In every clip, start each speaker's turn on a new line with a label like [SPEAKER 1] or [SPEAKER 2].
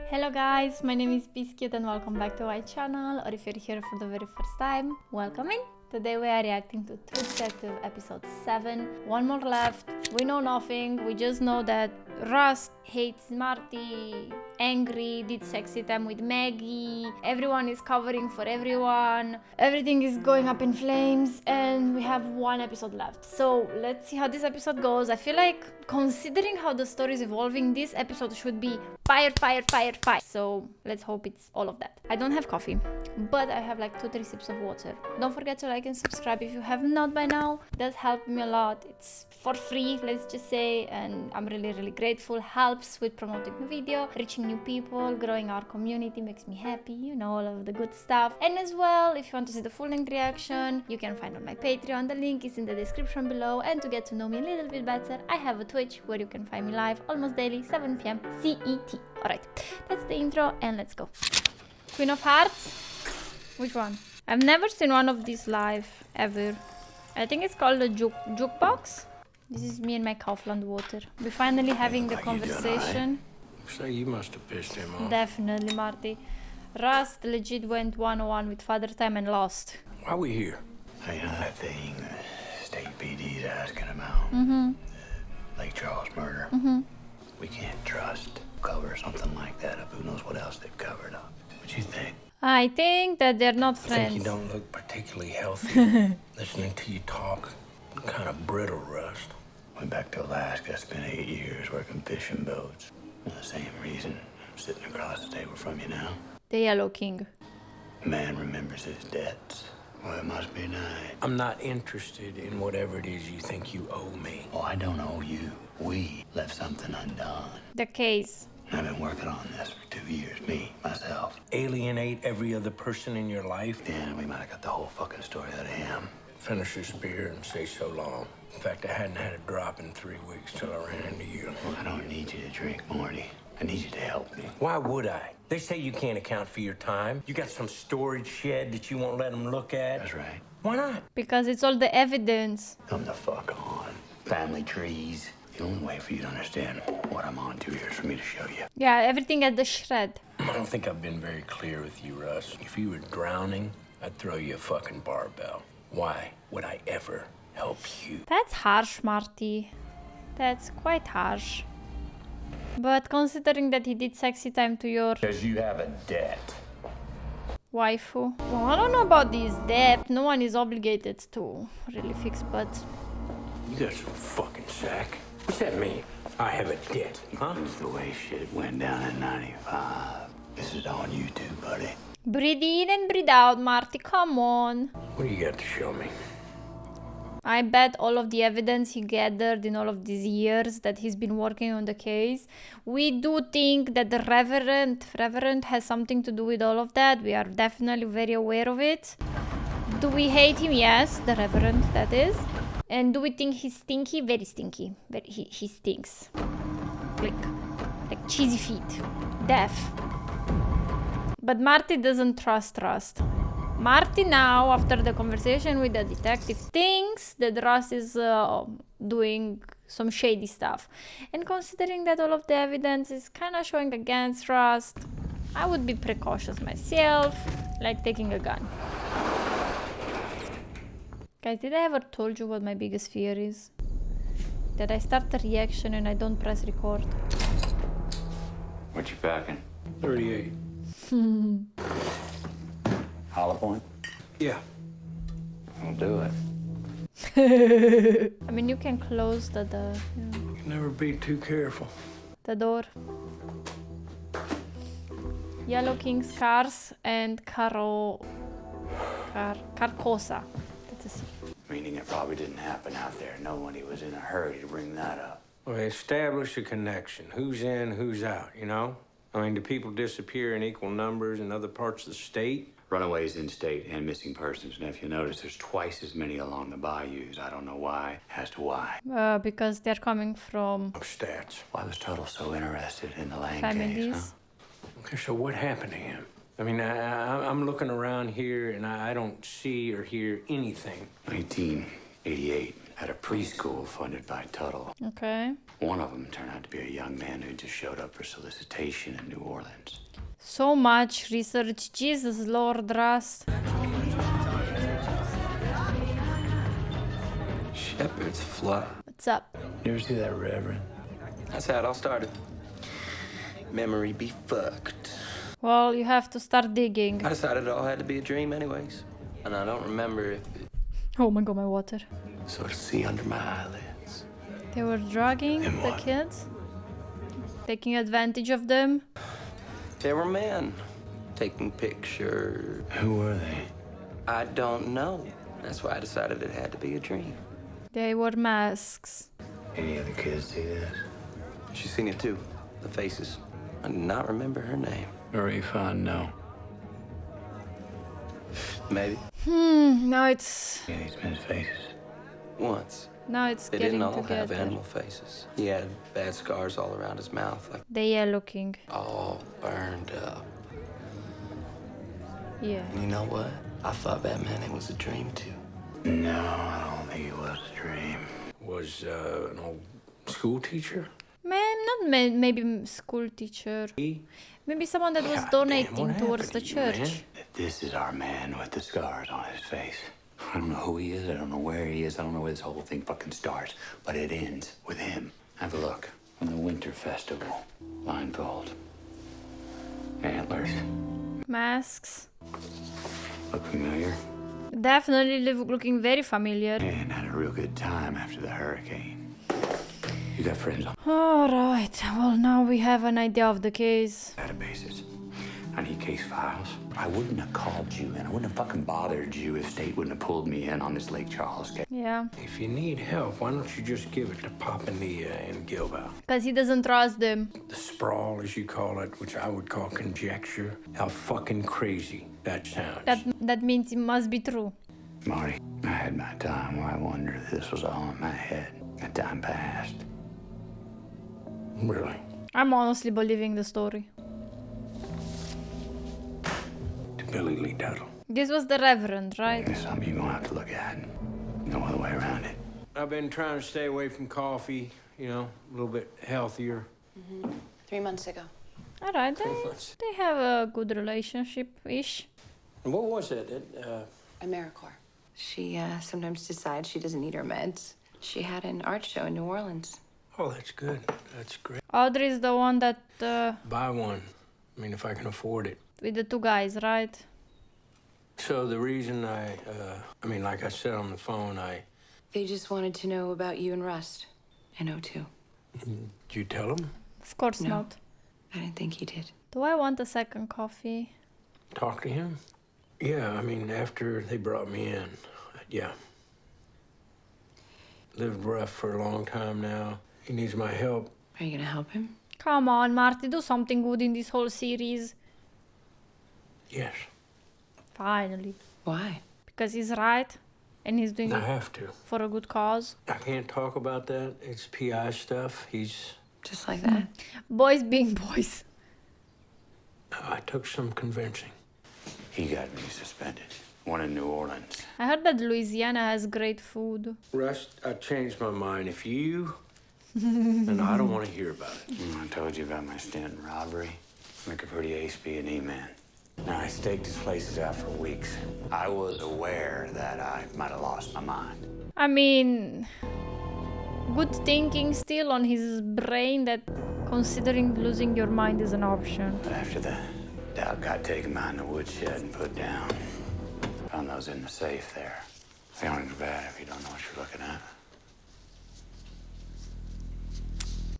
[SPEAKER 1] Hello guys, my name is Biscuit and welcome back to my channel, or if you're here for the very first time, welcome in! Today we are reacting to True Detective episode 7, one more left. We know nothing, we just know that Rust hates Marty, angry, did sexy time with Maggie, everyone is covering for everyone, everything is going up in flames, and we have one episode left. So let's see how this episode goes. I feel like, considering how the story is evolving, this episode should be fire. So let's hope it's all of that. I don't have coffee, but I have like 2-3 sips of water. Don't forget to like and subscribe if you have not by now. That helps me a lot. It's for free, let's just say, and I'm really grateful. Helps with promoting the video, reaching new people, growing our community, makes me happy, you know, all of the good stuff. And as well, if you want to see the full length reaction, you can find on my Patreon. The link is in the description below. And to get to know me a little bit better, I have a Twitch where you can find me live almost daily, 7 p.m. CET. Alright, that's the intro and let's go. Queen of Hearts? Which one? I've never seen one of these live, ever. I think it's called a jukebox. This is me and my Kaufland water. We're finally having the conversation.
[SPEAKER 2] So you must have pissed him off.
[SPEAKER 1] Definitely, Marty. Rust legit went 1-on-1 with Father Time and lost.
[SPEAKER 2] Why are we here?
[SPEAKER 3] Hey, you know that thing State PD's asking about? Lake Charles murder. We can't trust cover something like that up. Who knows what else they've covered up? What you think?
[SPEAKER 1] I think that they're not
[SPEAKER 2] I
[SPEAKER 1] friends.
[SPEAKER 2] think you don't look particularly healthy. Listening to you talk, kind of brittle, Rust.
[SPEAKER 3] Went back to Alaska, spent 8 years working fishing boats. For the same reason I'm sitting across the table from you now.
[SPEAKER 1] The Yellow King.
[SPEAKER 3] Man remembers his debts. Well, it must be nice.
[SPEAKER 2] I'm not interested in whatever it is you think you owe me.
[SPEAKER 3] Oh, I don't owe you. We left something undone.
[SPEAKER 1] The case.
[SPEAKER 3] I've been working on this for 2 years, myself.
[SPEAKER 2] Alienate every other person in your life.
[SPEAKER 3] Yeah, we might have got the whole fucking story out of him.
[SPEAKER 2] Finish this beer and say so long. In fact, I hadn't had a drop in 3 weeks till I ran into you.
[SPEAKER 3] Well, I don't need you to drink, Marty. I need you to help me.
[SPEAKER 2] Why would I? They say you can't account for your time. You got some storage shed that you won't let them look at.
[SPEAKER 3] That's right.
[SPEAKER 2] Why not?
[SPEAKER 1] Because it's all the evidence.
[SPEAKER 3] Come the fuck on. Family trees. The only way for you to understand what I'm on to here is for me to show you.
[SPEAKER 1] Yeah, everything at the shred.
[SPEAKER 2] I don't think I've been very clear with you, Russ. If you were drowning, I'd throw you a fucking barbell. Why would I ever help you?
[SPEAKER 1] That's harsh, Marty. That's quite harsh. But considering that he did sexy time to your
[SPEAKER 3] Because you have a debt.
[SPEAKER 1] waifu. Well, I don't know about this debt. No one is obligated to really fix, but
[SPEAKER 2] You got some fucking sack. What's that mean? I have a debt, huh?
[SPEAKER 3] This is the way shit went down in 95. This is on you too, buddy.
[SPEAKER 1] breathe in and breathe out, Marty. Come on.
[SPEAKER 2] What do you got to show me?
[SPEAKER 1] I bet all of the evidence he gathered in all of these years that he's been working on the case. We do think that the Reverend has something to do with all of that. We are definitely very aware of it. Do we hate him? Yes, the Reverend, that is. And do we think he's stinky? Very stinky. He stinks. Like cheesy feet. Deaf. But Marty doesn't trust Rust. Marty now, after the conversation with the detective, thinks that Rust is doing some shady stuff. And considering that all of the evidence is kind of showing against Rust, I would be precautious myself, like taking a gun. Guys, did I ever told you what my biggest fear is? That I start a reaction and I don't press record.
[SPEAKER 3] What you packing?
[SPEAKER 2] 38.
[SPEAKER 3] Hollow Point?
[SPEAKER 2] Yeah.
[SPEAKER 3] I'll do it.
[SPEAKER 1] I mean, you can close the
[SPEAKER 2] Never be too careful.
[SPEAKER 1] the door. Yellow King scars and Carcosa. That's a C.
[SPEAKER 3] Meaning it probably didn't happen out there. Nobody was in a hurry to bring that up.
[SPEAKER 2] Well, establish a connection. Who's in, who's out, you know? I mean, do people disappear in equal numbers in other parts of the state?
[SPEAKER 3] Runaways in state and missing persons. And if you notice, there's twice as many along the bayous. I don't know why. As to why.
[SPEAKER 1] Because they're coming from
[SPEAKER 2] Of stats.
[SPEAKER 3] Why was Tuttle so interested in the Lang case,
[SPEAKER 1] families.
[SPEAKER 3] huh?
[SPEAKER 2] Okay, so what happened to him? I mean, I'm looking around here and I don't see or hear anything.
[SPEAKER 3] 1988. at a preschool funded by Tuttle.
[SPEAKER 1] Okay.
[SPEAKER 3] One of them turned out to be a young man who just showed up for solicitation in New Orleans.
[SPEAKER 1] So much research. Jesus Lord Rust.
[SPEAKER 4] Shepherd's fly.
[SPEAKER 1] What's up?
[SPEAKER 3] You ever see that Reverend?
[SPEAKER 4] That's how it all started. Memory be fucked.
[SPEAKER 1] Well, you have to start digging.
[SPEAKER 4] I decided it all had to be a dream anyways. And I don't remember if it...
[SPEAKER 1] Oh my god, my water.
[SPEAKER 3] So to see under my eyelids.
[SPEAKER 1] They were drugging
[SPEAKER 3] And
[SPEAKER 1] the
[SPEAKER 3] what?
[SPEAKER 1] kids? Taking advantage of them?
[SPEAKER 4] There were men taking pictures.
[SPEAKER 3] Who were they?
[SPEAKER 4] I don't know. That's why I decided it had to be a dream.
[SPEAKER 1] They wore masks.
[SPEAKER 3] Any other kids see this?
[SPEAKER 4] She's seen it too. The faces. I do not remember her name.
[SPEAKER 3] Marie Fun, no.
[SPEAKER 4] Maybe.
[SPEAKER 1] Now it's...
[SPEAKER 3] Yeah, these men's faces.
[SPEAKER 4] Once.
[SPEAKER 1] Now it's
[SPEAKER 4] They
[SPEAKER 1] getting
[SPEAKER 4] didn't all have
[SPEAKER 1] together.
[SPEAKER 4] animal faces. He had bad scars all around his mouth, like
[SPEAKER 1] They are looking.
[SPEAKER 4] all burned up.
[SPEAKER 1] Yeah.
[SPEAKER 4] And you know what? I thought Batman it was a dream too.
[SPEAKER 3] No, I don't think it was a dream.
[SPEAKER 2] Was an old school teacher?
[SPEAKER 1] Maybe school teacher.
[SPEAKER 2] He?
[SPEAKER 1] Maybe someone that was
[SPEAKER 2] God damn,
[SPEAKER 1] donating
[SPEAKER 2] what
[SPEAKER 1] towards the
[SPEAKER 2] happened to you,
[SPEAKER 1] church.
[SPEAKER 2] man?
[SPEAKER 3] This is our man with the scars on his face. I don't know who he is. I don't know where he is. I don't know where this whole thing fucking starts. But it ends with him. Have a look. On the Winter Festival. Blindfold. Antlers.
[SPEAKER 1] Masks.
[SPEAKER 3] Look familiar?
[SPEAKER 1] Definitely looking very familiar.
[SPEAKER 3] And had a real good time after the hurricane. You got friends on
[SPEAKER 1] Alright, well now we have an idea of the case.
[SPEAKER 3] databases. I need case files. I wouldn't have called you, and I wouldn't have fucking bothered you if State wouldn't have pulled me in on this Lake Charles case.
[SPEAKER 1] Yeah.
[SPEAKER 2] If you need help, why don't you just give it to Papa Nia in Gilboa?
[SPEAKER 1] Because he doesn't trust them.
[SPEAKER 2] The sprawl, as you call it, which I would call conjecture. How fucking crazy that sounds.
[SPEAKER 1] That means it must be true.
[SPEAKER 3] Marty, I had my time where I wondered if this was all in my head. That time passed.
[SPEAKER 2] Really?
[SPEAKER 1] I'm honestly believing the story.
[SPEAKER 2] To Billy Lee Tuttle.
[SPEAKER 1] This was the Reverend, right?
[SPEAKER 3] It's something you're gonna have to look at. No other way around it.
[SPEAKER 2] I've been trying to stay away from coffee, you know, a little bit healthier.
[SPEAKER 5] 3 months ago.
[SPEAKER 1] Alright,
[SPEAKER 2] months.
[SPEAKER 1] they have a good relationship-ish.
[SPEAKER 2] And what was it?
[SPEAKER 5] AmeriCorps. She sometimes decides she doesn't need her meds. She had an art show in New Orleans.
[SPEAKER 2] Oh, that's good. That's great.
[SPEAKER 1] Audrey is the one that,
[SPEAKER 2] Buy one. I mean, if I can afford it.
[SPEAKER 1] with the two guys, right?
[SPEAKER 2] So the reason I mean, like I said on the phone,
[SPEAKER 5] They just wanted to know about you and Rust. And O2.
[SPEAKER 2] did you tell them?
[SPEAKER 1] Of course
[SPEAKER 5] No.
[SPEAKER 1] not.
[SPEAKER 5] I didn't think he did.
[SPEAKER 1] Do I want a second coffee?
[SPEAKER 2] Talk to him? Yeah, I mean, after they brought me in, yeah. Lived rough for a long time now. He needs my help.
[SPEAKER 5] Are you gonna help him?
[SPEAKER 1] Come on, Marty, do something good in this whole series.
[SPEAKER 2] Yes,
[SPEAKER 1] Finally.
[SPEAKER 5] Why?
[SPEAKER 1] Because he's right, and he's doing
[SPEAKER 2] I
[SPEAKER 1] it
[SPEAKER 2] have to.
[SPEAKER 1] for a good cause.
[SPEAKER 2] I can't talk about that. It's PI stuff.
[SPEAKER 5] Just like that?
[SPEAKER 1] Boys being boys.
[SPEAKER 2] I took some convincing.
[SPEAKER 3] He got me suspended. One in New Orleans.
[SPEAKER 1] I heard that Louisiana has great food.
[SPEAKER 2] Rust, I changed my mind. If you... and I don't want to hear about it.
[SPEAKER 3] I told you about my stint in robbery. Make a pretty ace B&E man. Now, I staked his places out for weeks. I was aware that I might have lost my mind.
[SPEAKER 1] I mean, good thinking still on his brain that considering losing your mind is an option.
[SPEAKER 3] But after the doubt got taken behind the woodshed and put down, found those in the safe there. They aren't as bad if you don't know what you're looking at.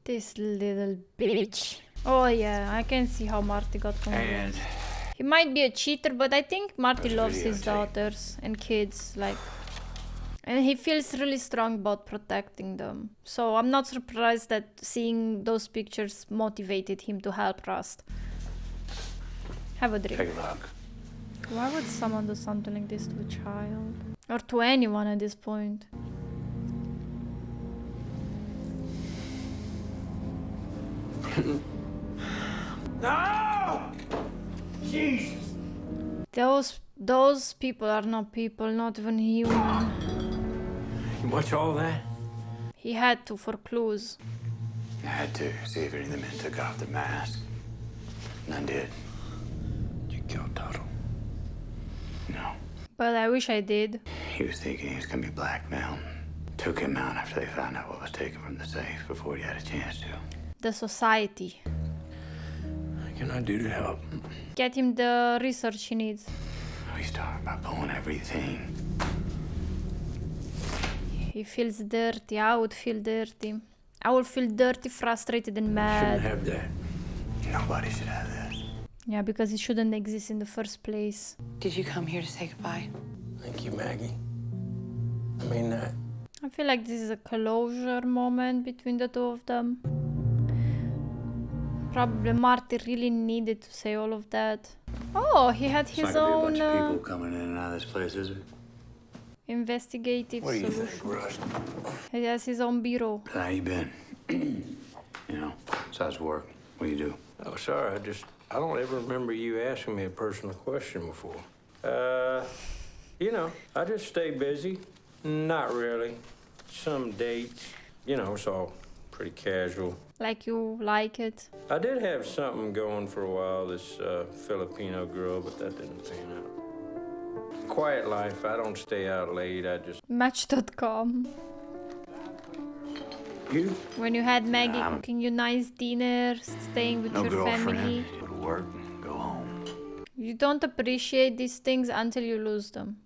[SPEAKER 1] This little bitch. Oh yeah, I can see how Marty got
[SPEAKER 3] And
[SPEAKER 1] convinced. He might be a cheater, but I think Marty
[SPEAKER 3] There's
[SPEAKER 1] loves his
[SPEAKER 3] videotape.
[SPEAKER 1] daughters and kids, like, and he feels really strong about protecting them. So I'm not surprised that seeing those pictures motivated him to help Rust. Have a drink.
[SPEAKER 3] take a look.
[SPEAKER 1] Why would someone do something like this to a child? Or to anyone at this point?
[SPEAKER 2] No! Jesus!
[SPEAKER 1] Those people are not people, not even human.
[SPEAKER 2] What's all that?
[SPEAKER 1] He had to for clues.
[SPEAKER 3] I had to see if any of the men took off their masks. None did.
[SPEAKER 2] Did you kill Tuttle?
[SPEAKER 3] No.
[SPEAKER 1] But I wish I did.
[SPEAKER 3] He was thinking he was gonna be blackmailed. Took him out after they found out what was taken from the safe before he had a chance to.
[SPEAKER 1] The society.
[SPEAKER 2] What can I do to help?
[SPEAKER 1] Get him the research he needs.
[SPEAKER 3] He's talking about pulling everything.
[SPEAKER 1] He feels dirty. I would feel dirty. I would feel dirty, frustrated, and mad.
[SPEAKER 2] Shouldn't have that.
[SPEAKER 3] Nobody should have this.
[SPEAKER 1] Yeah, because it shouldn't exist in the first place.
[SPEAKER 5] Did you come here to say goodbye?
[SPEAKER 2] Thank you, Maggie. I mean that.
[SPEAKER 1] I feel like this is a closure moment between the two of them. Probably Marty really needed to say all of that. Oh, he had his
[SPEAKER 3] It's not gonna
[SPEAKER 1] own
[SPEAKER 3] be a bunch of people coming in and out of this place, is it?
[SPEAKER 1] investigative
[SPEAKER 2] What do you
[SPEAKER 1] solution.
[SPEAKER 2] think, Rust?
[SPEAKER 1] He has his own bureau.
[SPEAKER 3] How you been? You know, besides work, what do you do?
[SPEAKER 2] Oh, sorry. I don't ever remember you asking me a personal question before. I just stay busy. Not really. Some dates. It's all pretty casual.
[SPEAKER 1] Like you like it.
[SPEAKER 2] I did have something going for a while, this Filipino girl, but that didn't pan out. Quiet life. I don't stay out late. I just...
[SPEAKER 1] Match.com.
[SPEAKER 2] You?
[SPEAKER 1] When you had Maggie cooking you nice dinner, staying with
[SPEAKER 3] No
[SPEAKER 1] your
[SPEAKER 3] girlfriend.
[SPEAKER 1] family.
[SPEAKER 3] Go to work and go home.
[SPEAKER 1] You don't appreciate these things until you lose them.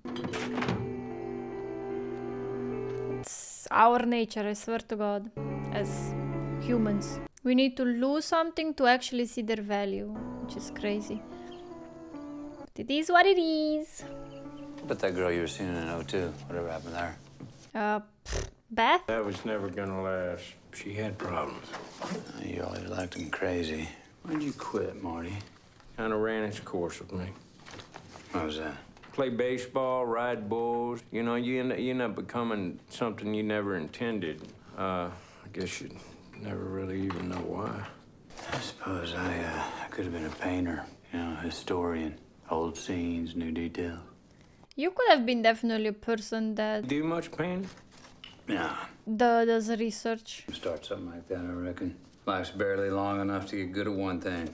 [SPEAKER 1] It's our nature, I swear to God, as humans. We need to lose something to actually see their value, which is crazy. But it is what it is.
[SPEAKER 3] But that girl you were seeing in O2, whatever happened there?
[SPEAKER 1] Beth?
[SPEAKER 2] That was never gonna last. She had problems.
[SPEAKER 3] You always liked him crazy. Why'd you quit, Marty?
[SPEAKER 2] Kind of ran its course with me.
[SPEAKER 3] What was that?
[SPEAKER 2] Play baseball, ride bulls. You end up becoming something you never intended. I guess you never really even know why.
[SPEAKER 3] I suppose I could have been a painter, a historian. Old scenes, new details.
[SPEAKER 1] You could have been definitely a person that
[SPEAKER 2] Do much painting?
[SPEAKER 3] Yeah.
[SPEAKER 1] does research.
[SPEAKER 3] Start something like that, I reckon. Life's barely long enough to get good at one thing.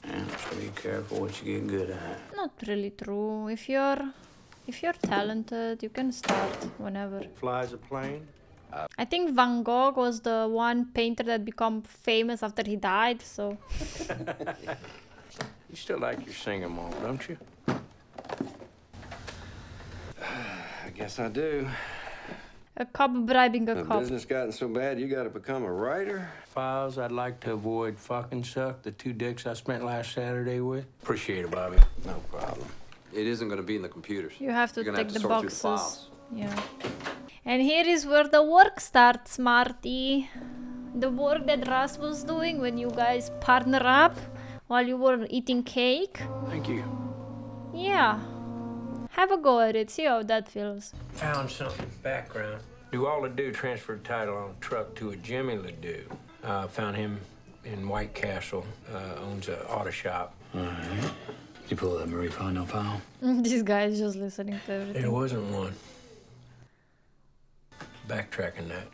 [SPEAKER 3] Yeah, so be careful what you get good at.
[SPEAKER 1] Not really true. If you're talented, you can start whenever.
[SPEAKER 2] Flies a plane?
[SPEAKER 1] I think Van Gogh was the one painter that became famous after he died, so...
[SPEAKER 2] You still like your singing mom, don't you?
[SPEAKER 6] I guess I do.
[SPEAKER 1] A cop bribing a
[SPEAKER 6] The
[SPEAKER 1] cop.
[SPEAKER 6] business gotten so bad you gotta become a writer?
[SPEAKER 2] Files I'd like to avoid fucking suck the 2 dicks I spent last Saturday with. Appreciate it, Bobby.
[SPEAKER 6] No problem. It isn't gonna be in the computers.
[SPEAKER 1] You have to
[SPEAKER 6] You're gonna
[SPEAKER 1] take
[SPEAKER 6] have to
[SPEAKER 1] the
[SPEAKER 6] sort through the
[SPEAKER 1] boxes.
[SPEAKER 6] files.
[SPEAKER 1] Yeah. And here is where the work starts, Marty. The work that Rust was doing when you guys partner up while you were eating cake.
[SPEAKER 2] Thank you.
[SPEAKER 1] Yeah. Have a go at it. See how that feels.
[SPEAKER 2] Found something. Background. Do all Ledoux transferred title on a truck to a Jimmy Ledoux. Found him in White Castle. Owns an auto shop.
[SPEAKER 3] All right. Did you pull that Marie Kondo file?
[SPEAKER 1] This guy is just listening to everything.
[SPEAKER 2] There wasn't one. Backtracking that.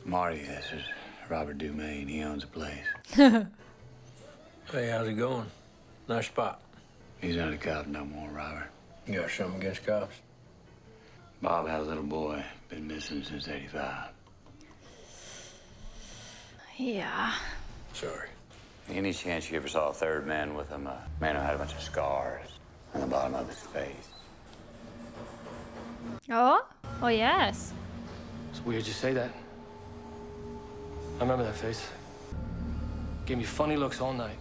[SPEAKER 3] Marty, this is Robert Dumaine. He owns a place.
[SPEAKER 2] Hey, how's it going? Nice spot.
[SPEAKER 3] He's not a cop no more, Robert.
[SPEAKER 2] You got something against cops?
[SPEAKER 3] Bob had a little boy. Been missing since '85.
[SPEAKER 1] Yeah.
[SPEAKER 2] Sorry.
[SPEAKER 3] Any chance you ever saw a third man with him? A man who had a bunch of scars on the bottom of his face.
[SPEAKER 1] Oh? Oh, yes.
[SPEAKER 7] It's weird you say that. I remember that face. Gave me funny looks all night.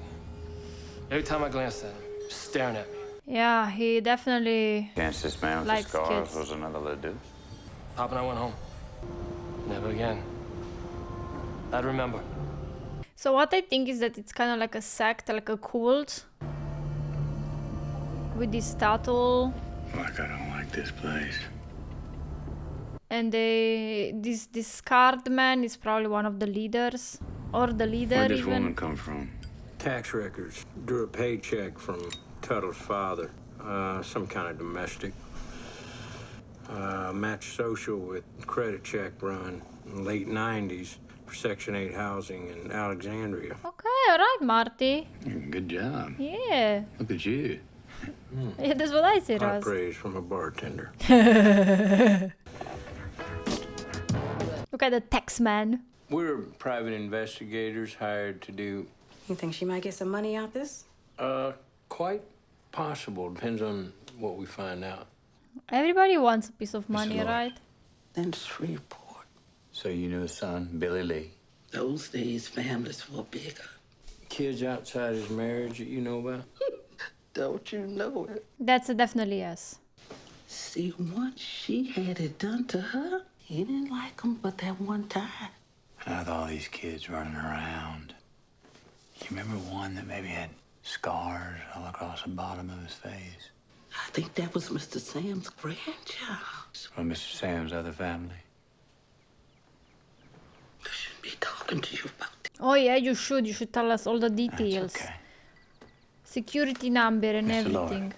[SPEAKER 7] Every time I glanced at him, staring at me.
[SPEAKER 1] Yeah, he definitely...
[SPEAKER 3] Chance this man with the
[SPEAKER 1] Likes
[SPEAKER 3] scars
[SPEAKER 1] kids.
[SPEAKER 3] was another Ledoux?
[SPEAKER 7] Pop and I went home. Never again. I'd remember.
[SPEAKER 1] So what I think is that it's kind of like a sect, like a cult. With this tattoo.
[SPEAKER 3] Like I don't like this place.
[SPEAKER 1] And this scarred man is probably one of the leaders. Or the leader
[SPEAKER 3] Where'd this
[SPEAKER 1] even.
[SPEAKER 3] woman come from?
[SPEAKER 2] Tax records. Drew a paycheck from Tuttle's father. Some kind of domestic. Matched social with credit check run in the late 90s for Section 8 housing in Alexandria.
[SPEAKER 1] Okay, alright, Marty.
[SPEAKER 3] Good job.
[SPEAKER 1] Yeah.
[SPEAKER 3] Look at you.
[SPEAKER 1] Yeah, that's what I say,
[SPEAKER 2] High
[SPEAKER 1] Rust.
[SPEAKER 2] praise from a bartender.
[SPEAKER 1] Look at the tax man.
[SPEAKER 2] We're private investigators hired to do,
[SPEAKER 8] You think she might get some money out this?
[SPEAKER 2] quite possible. Depends on what we find out.
[SPEAKER 1] Everybody wants a piece of money,
[SPEAKER 3] Lord.
[SPEAKER 1] right?
[SPEAKER 9] Then Shreveport.
[SPEAKER 3] So you knew his son, Billy Lee.
[SPEAKER 9] Those days, families were bigger.
[SPEAKER 2] Kids outside his marriage that you know about?
[SPEAKER 9] Don't you know it?
[SPEAKER 1] That's a definitely yes.
[SPEAKER 9] See, once she had it done to her, he didn't like him but that one time.
[SPEAKER 3] With all these kids running around. You remember one that maybe had scars all across the bottom of his face?
[SPEAKER 9] I think that was Mr. Sam's grandchild.
[SPEAKER 3] From Mr. Sam's other family.
[SPEAKER 9] I shouldn't be talking to you about that.
[SPEAKER 1] Oh yeah, you should. You should tell us all the
[SPEAKER 3] That's
[SPEAKER 1] details.
[SPEAKER 3] okay.
[SPEAKER 1] Security number and
[SPEAKER 3] Mr.
[SPEAKER 1] everything.
[SPEAKER 3] Lord.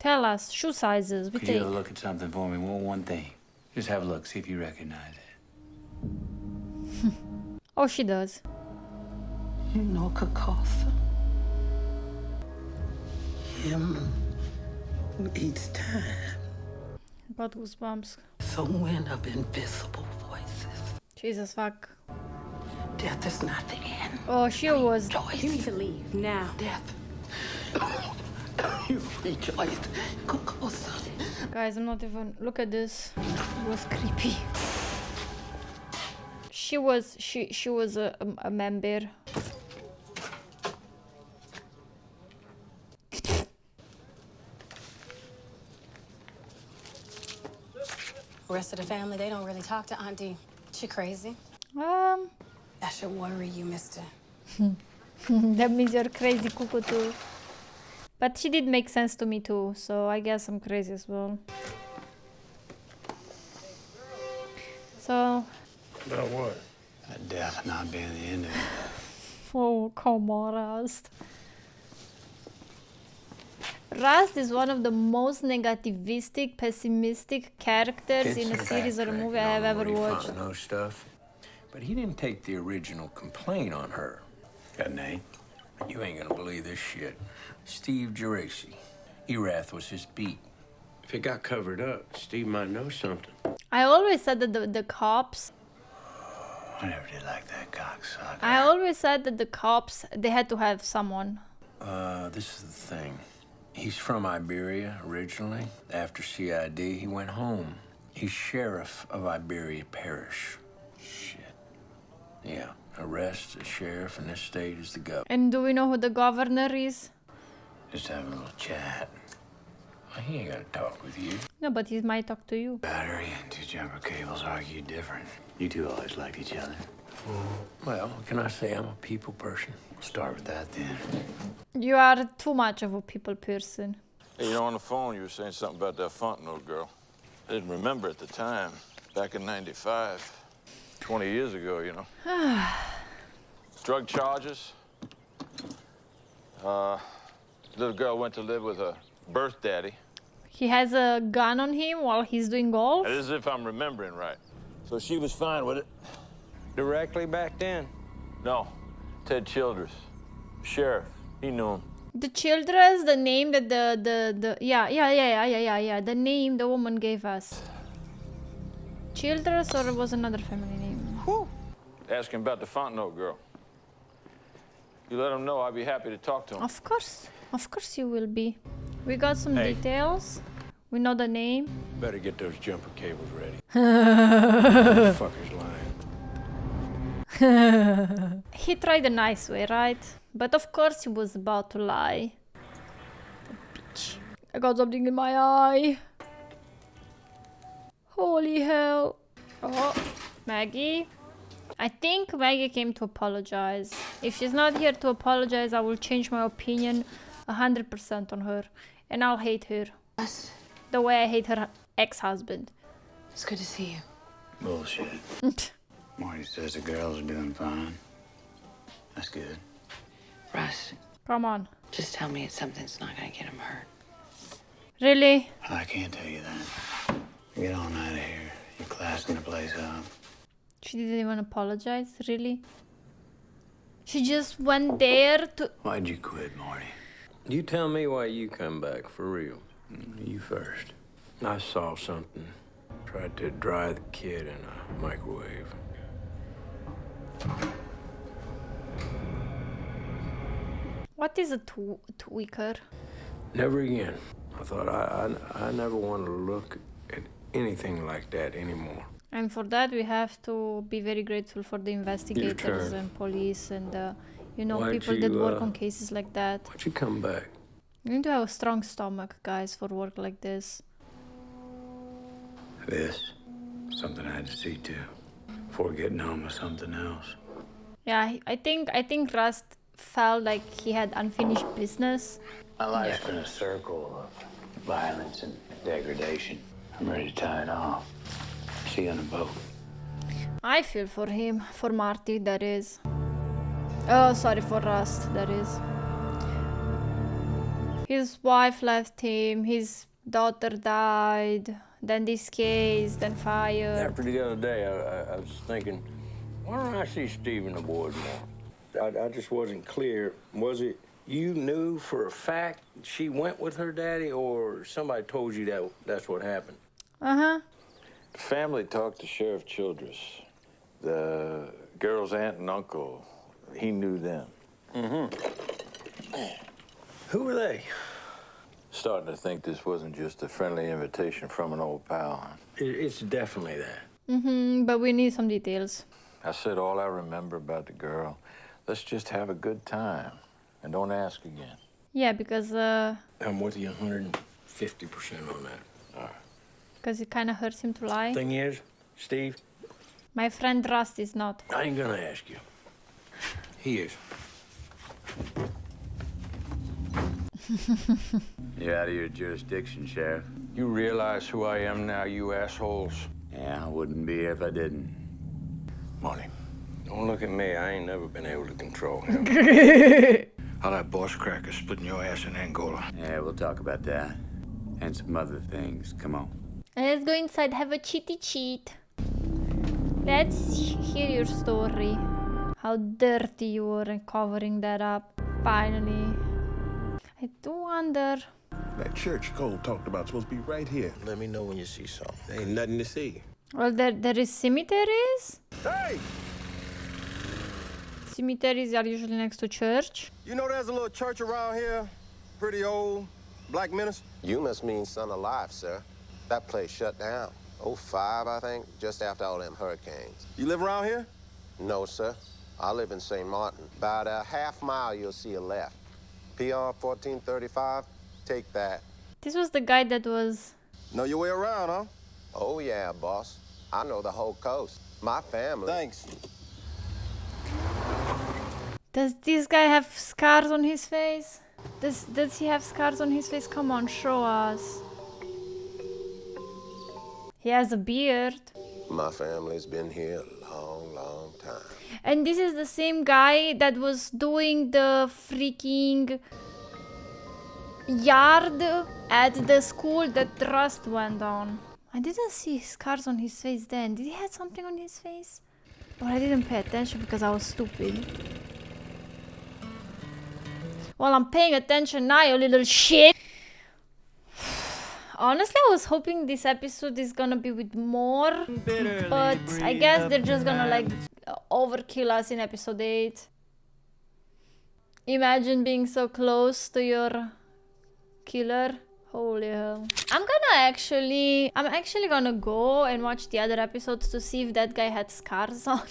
[SPEAKER 1] Tell us. Shoe sizes. We
[SPEAKER 3] Could you
[SPEAKER 1] take.
[SPEAKER 3] have a look at something for me? One thing. Just have a look, see if you recognize it.
[SPEAKER 1] Oh, she does.
[SPEAKER 9] You know Kakasa? Him who eats time.
[SPEAKER 1] Got goosebumps.
[SPEAKER 9] So wind of invisible voices.
[SPEAKER 1] Jesus fuck.
[SPEAKER 9] Death is not the end.
[SPEAKER 1] Oh, she was.
[SPEAKER 8] You need to leave now.
[SPEAKER 9] Death. You rejoice. Kakasa.
[SPEAKER 1] Guys, I'm not even. Look at this. It was creepy. She was a member.
[SPEAKER 8] The rest of the family, they don't really talk to Auntie. She crazy. That should worry you, mister.
[SPEAKER 1] That means you're crazy, cuckoo too. But she did make sense to me too, so I guess I'm crazy as well. So,
[SPEAKER 2] About what?
[SPEAKER 3] That death not being the end of it.
[SPEAKER 1] oh come on, Rust. Rust is one of the most negativistic, pessimistic characters in a series or a movie I have ever watched.
[SPEAKER 2] No stuff. But he didn't take the original complaint on her.
[SPEAKER 3] Got a name?
[SPEAKER 2] You ain't gonna believe this shit. Steve Geraci. Erath was his beat. If it got covered up, Steve might know something.
[SPEAKER 1] I always said that the cops.
[SPEAKER 3] I never did like that cocksucker.
[SPEAKER 1] I always said that the cops, they had to have someone.
[SPEAKER 2] This is the thing. He's from Iberia originally. After CID, he went home. He's sheriff of Iberia Parish.
[SPEAKER 3] Shit.
[SPEAKER 2] Yeah, arrest the sheriff in this state is the governor.
[SPEAKER 1] And do we know who the governor is?
[SPEAKER 3] Just have a little chat.
[SPEAKER 2] He ain't gonna talk with you.
[SPEAKER 1] No, but he might talk to you.
[SPEAKER 3] Battery and two jumper cables argue different. You two always liked each other.
[SPEAKER 2] Well, what can I say? I'm a people person.
[SPEAKER 3] We'll start with that then.
[SPEAKER 1] You are too much of a people person.
[SPEAKER 10] Hey, you know, on the phone, you were saying something about that Fontenot girl. I didn't remember at the time, back in '95, 20 years ago, you know. Drug charges. Little girl went to live with her birth daddy.
[SPEAKER 1] He has a gun on him while he's doing golf.
[SPEAKER 10] As if I'm remembering right. So she was fine with it.
[SPEAKER 2] Directly back then?
[SPEAKER 10] No, Ted Childress, sheriff. He knew him.
[SPEAKER 1] The Childress, the name that the the name the woman gave us. Childress, or it was another family name?
[SPEAKER 10] Ask him about the Fontenot girl. You let him know I'd be happy to talk to him.
[SPEAKER 1] Of course you will be. We got some details. We know the name.
[SPEAKER 2] Better get those jumper cables ready. Fucker's lying.
[SPEAKER 1] He tried a nice way, right? But of course he was about to lie. Bitch. I got something in my eye. Holy hell. Oh, Maggie. I think Maggie came to apologize. If she's not here to apologize, I will change my opinion 100% on her. And I'll hate her. The way I hate her ex-husband.
[SPEAKER 5] It's good to see you.
[SPEAKER 3] Bullshit. Marty says the girls are doing fine. That's good.
[SPEAKER 5] Russ,
[SPEAKER 1] Come on.
[SPEAKER 5] just tell me it's something that's not gonna get him hurt.
[SPEAKER 1] Really?
[SPEAKER 3] I can't tell you that. Get on out of here. You're classing the place up.
[SPEAKER 1] She didn't even apologize, really? She just went there to...
[SPEAKER 3] Why'd you quit, Marty?
[SPEAKER 2] You tell me why you come back, for real.
[SPEAKER 3] You first.
[SPEAKER 2] I saw something. Tried to dry the kid in a microwave.
[SPEAKER 1] What is a tweaker?
[SPEAKER 2] Never again. I thought I never want to look at anything like that anymore.
[SPEAKER 1] And for that, we have to be very grateful for the investigators and police and, you know, people that work on cases like that.
[SPEAKER 2] Why'd you come back?
[SPEAKER 1] You need to have a strong stomach, guys, for work like this.
[SPEAKER 3] This, something I had to see to before getting on with something else.
[SPEAKER 1] Yeah, I think Rust felt like he had unfinished business.
[SPEAKER 3] My life's been a circle of violence and degradation. I'm ready to tie it off. See you on the boat.
[SPEAKER 1] I feel for him, for Marty, that is. Oh, sorry, for Rust, that is. His wife left him, his daughter died, then this case, then fire.
[SPEAKER 2] After the other day, I was thinking, why don't I see Steve and the boys more? I just wasn't clear. Was it you knew for a fact she went with her daddy, or somebody told you that that's what happened?
[SPEAKER 1] Uh-huh.
[SPEAKER 10] The family talked to Sheriff Childress. The girl's aunt and uncle, he knew them.
[SPEAKER 2] Mm-hmm. Who were they?
[SPEAKER 10] Starting to think this wasn't just a friendly invitation from an old pal.
[SPEAKER 2] It's definitely that.
[SPEAKER 1] Mm-hmm, but we need some details.
[SPEAKER 10] I said all I remember about the girl. Let's just have a good time and don't ask again.
[SPEAKER 1] Yeah, because
[SPEAKER 2] I'm with you 150% on that. All right.
[SPEAKER 1] Because it kind of hurts him to lie.
[SPEAKER 2] Thing is, Steve,
[SPEAKER 1] my friend Rust is not.
[SPEAKER 2] I ain't gonna ask you. He is.
[SPEAKER 3] You're out of your jurisdiction, Sheriff.
[SPEAKER 2] You realize who I am now, you assholes?
[SPEAKER 3] Yeah, I wouldn't be here if I didn't.
[SPEAKER 2] Marty, don't look at me. I ain't never been able to control him. I'll have Boss Cracker splitting your ass in Angola.
[SPEAKER 3] Yeah, we'll talk about that. And some other things. Come on.
[SPEAKER 1] Let's go inside, have a cheaty cheat. Let's hear your story. How dirty you were and covering that up. Finally. I do wonder.
[SPEAKER 11] That church Cole talked about supposed to be right here. Let me know when you see something. There ain't nothing to see.
[SPEAKER 1] Well, there is cemeteries.
[SPEAKER 11] Hey!
[SPEAKER 1] Cemeteries are usually next to church.
[SPEAKER 11] You know there's a little church around here? Pretty old. Black minister?
[SPEAKER 12] You must mean Son of Life, sir. That place shut down. 05, I think, just after all them hurricanes.
[SPEAKER 11] You live around here?
[SPEAKER 12] No, sir. I live in St. Martin. About a half mile, you'll see a left. PR 1435, take that.
[SPEAKER 1] This was the guy that was...
[SPEAKER 11] Know your way around, huh?
[SPEAKER 12] Oh, yeah, boss. I know the whole coast. My family.
[SPEAKER 11] Thanks.
[SPEAKER 1] Does this guy have scars on his face? Does he have scars on his face? Come on, show us. He has a beard.
[SPEAKER 12] My family's been here a long, long time.
[SPEAKER 1] And this is the same guy that was doing the freaking yard at the school that Rust went on. I didn't see scars on his face then. Did he have something on his face? Or I didn't pay attention because I was stupid. Well, I'm paying attention now, you little shit. Honestly, I was hoping this episode is gonna be with more, but I guess they're just gonna like overkill us in episode 8. Imagine being so close to your killer. Holy hell. I'm actually gonna go and watch the other episodes to see if that guy had scars on.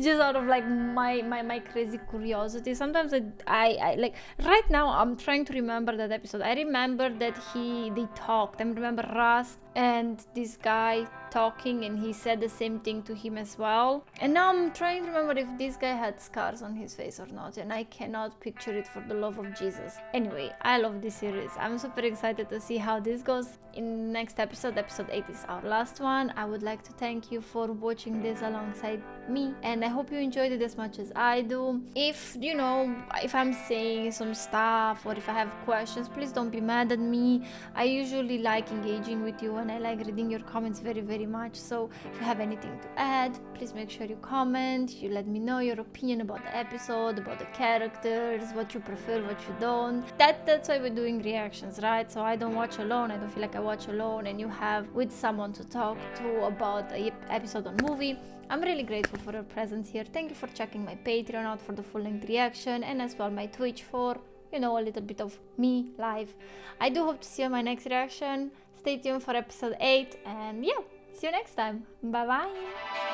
[SPEAKER 1] Just out of like my crazy curiosity. Sometimes I like right now I'm trying to remember that episode. I remember that they talked. I remember Rust and this guy talking and he said the same thing to him as well. And now I'm trying to remember if this guy had scars on his face or not, and I cannot picture it for the love of Jesus. Anyway, I love this series. I'm super excited to see how this goes in next episode. Episode 8 is our last one. I would like to thank you for watching this alongside me, and I hope you enjoyed it as much as I do. If you know, if I'm saying some stuff or if I have questions, please don't be mad at me. I usually like engaging with you and I like reading your comments very, very much. So if you have anything to add, please make sure you comment. You let me know your opinion about the episode, about the characters, what you prefer, what you don't. That's why we're doing reactions, right? So I don't watch alone. I don't feel like I watch alone, and you have with someone to talk to about the episode or movie. I'm really grateful for your presence here. Thank you for checking my Patreon out for the full-length reaction, and as well my Twitch for, you know, a little bit of me live. I do hope to see you in my next reaction. Stay tuned for episode 8, and yeah, see you next time. Bye bye.